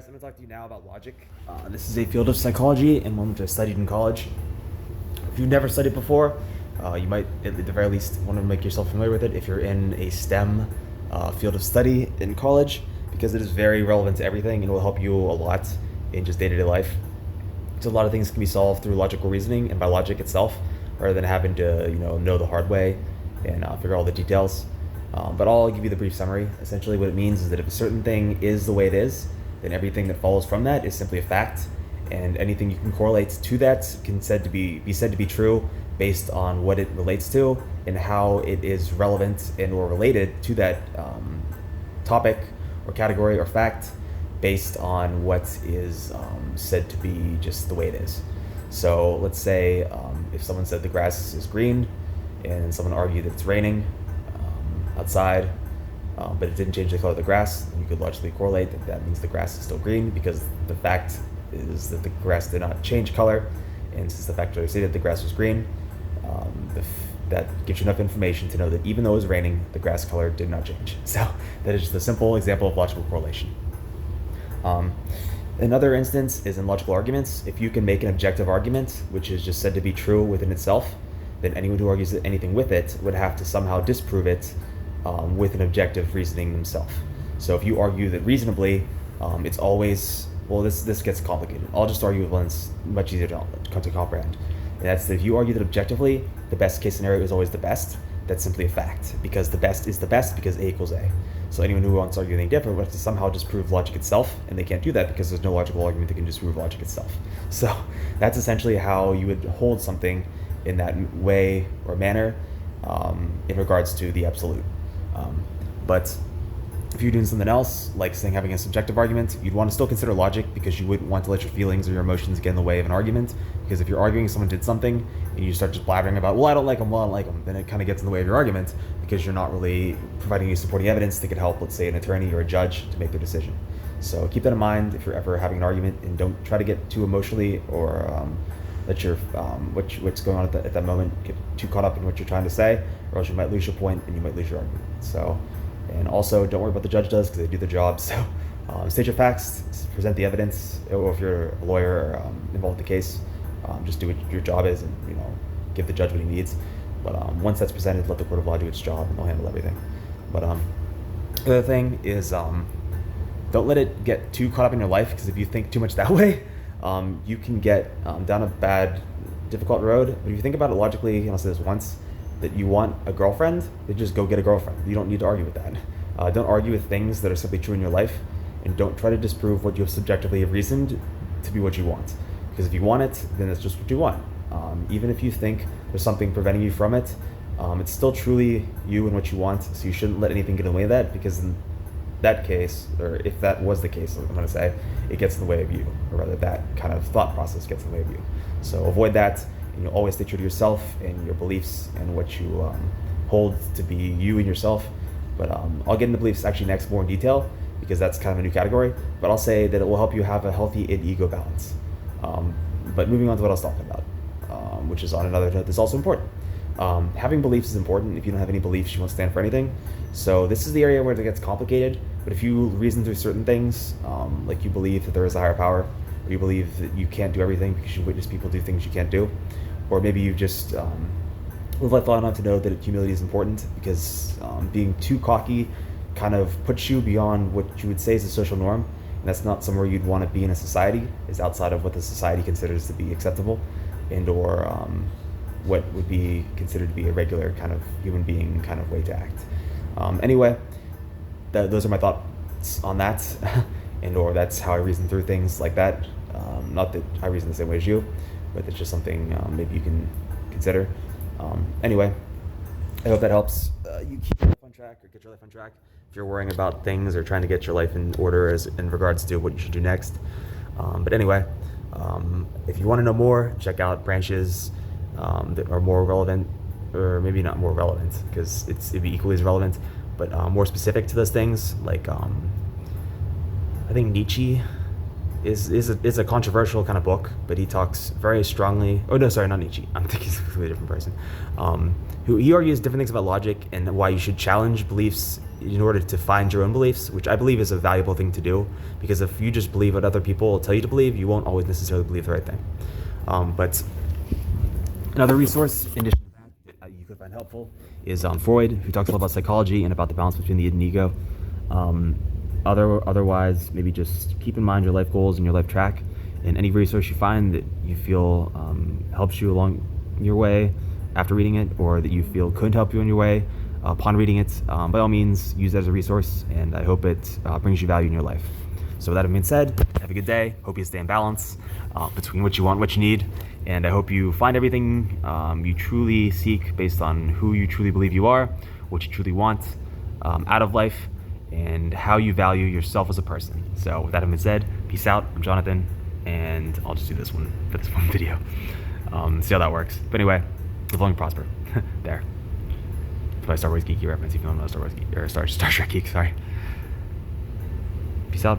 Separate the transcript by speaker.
Speaker 1: guys, I'm going to talk to you now about logic. This is a field of psychology and one which I studied in college. If you've never studied before, you might at the very least want to make yourself familiar with it if you're in a STEM field of study in college, because it is very relevant to everything and will help you a lot in just day-to-day life. So a lot of things can be solved through logical reasoning and by logic itself, rather than having to know the hard way and figure out all the details. But I'll give you the brief summary. Essentially what it means is that if a certain thing is the way it is, then everything that follows from that is simply a fact, and anything you can correlate to that can be said to be true based on what it relates to and how it is relevant and or related to that topic or category or fact based on what is said to be just the way it is. So let's say if someone said the grass is green and someone argued that it's raining outside, but it didn't change the color of the grass, you could logically correlate that that means the grass is still green, because the fact is that the grass did not change color, and since the fact already stated the grass was green, that gives you enough information to know that even though it was raining, the grass color did not change. So that is just a simple example of logical correlation. Another instance is in logical arguments. If you can make an objective argument, which is just said to be true within itself, then anyone who argues anything with it would have to somehow disprove it with an objective reasoning themselves. So if you argue that reasonably, it's always, well, this gets complicated. I'll just argue with one that's much easier to comprehend. And that's that if you argue that objectively, the best case scenario is always the best, that's simply a fact, because the best is the best because A equals A. So anyone who wants to argue anything different would have to somehow disprove logic itself, and they can't do that because there's no logical argument that can disprove logic itself. So that's essentially how you would hold something in that way or manner in regards to the absolute. But if you're doing something else, like saying having a subjective argument, you'd want to still consider logic, because you wouldn't want to let your feelings or your emotions get in the way of an argument. Because if you're arguing someone did something and you start just blabbering about, well, I don't like them, then it kind of gets in the way of your argument, because you're not really providing any supporting evidence that could help, let's say, an attorney or a judge to make their decision. So keep that in mind if you're ever having an argument, and don't try to get too emotionally or let your what's going on at that moment get too caught up in what you're trying to say, or else you might lose your point and you might lose your argument. So, and also don't worry about what the judge does, because they do their job. So state your facts, present the evidence, or if you're a lawyer or involved in the case, just do what your job is, and give the judge what he needs. But once that's presented, let the court of law do its job, and they'll handle everything. But the other thing is, don't let it get too caught up in your life, because if you think too much that way, you can get down a bad, difficult road. But if you think about it logically, and I'll say this once, that you want a girlfriend, then just go get a girlfriend. You don't need to argue with that. Don't argue with things that are simply true in your life, and don't try to disprove what you have subjectively reasoned to be what you want. Because if you want it, then it's just what you want. Even if you think there's something preventing you from it, it's still truly you and what you want, so you shouldn't let anything get in the way of that, because in that case, or if that was the case, I'm going to say, it gets in the way of you, or rather that kind of thought process gets in the way of you. So avoid that, and you'll always stay true to yourself and your beliefs and what you hold to be you and yourself. But I'll get into beliefs actually next more in detail, because that's kind of a new category, but I'll say that it will help you have a healthy id-ego balance. But moving on to what I was talking about, which is on another note that's also important. Having beliefs is important. If you don't have any beliefs, you won't stand for anything. So this is the area where it gets complicated, but if you reason through certain things, like you believe that there is a higher power, or you believe that you can't do everything because you witness people do things you can't do, or maybe you just live life long enough to know that humility is important, because being too cocky kind of puts you beyond what you would say is a social norm, and that's not somewhere you'd want to be in a society. Is outside of what the society considers to be acceptable, and or what would be considered to be a regular kind of human being kind of way to act. Anyway, those are my thoughts on that, and or that's how I reason through things like that. Not that I reason the same way as you, but it's just something maybe you can consider. Anyway, I hope that helps you keep your life on track, or get your life on track if you're worrying about things or trying to get your life in order as in regards to what you should do next. But anyway, if you want to know more, check out branches that are more relevant, or maybe not more relevant, because it'd be equally as relevant, but more specific to those things, like I think Nietzsche is a controversial kind of book, but he talks very strongly. Oh no, sorry, not Nietzsche. I'm thinking of a completely different person. Who he argues different things about logic and why you should challenge beliefs in order to find your own beliefs, which I believe is a valuable thing to do. Because if you just believe what other people tell you to believe, you won't always necessarily believe the right thing. But another resource, in addition to that you could find helpful, is Freud, who talks a lot about psychology and about the balance between the id and ego. Otherwise, maybe just keep in mind your life goals and your life track, and any resource you find that you feel helps you along your way after reading it, or that you feel could help you on your way upon reading it, by all means, use that as a resource, and I hope it brings you value in your life. So with that being said, have a good day. Hope you stay in balance between what you want and what you need, and I hope you find everything you truly seek based on who you truly believe you are, what you truly want out of life, and how you value yourself as a person. So with that being said, peace out. I'm Jonathan, and I'll just do this one for this one video. See how that works. But anyway, live long and prosper. There. It's my Star Wars geeky reference, even though I'm not a Star Wars geek, or Star Trek geek, sorry. Peace out.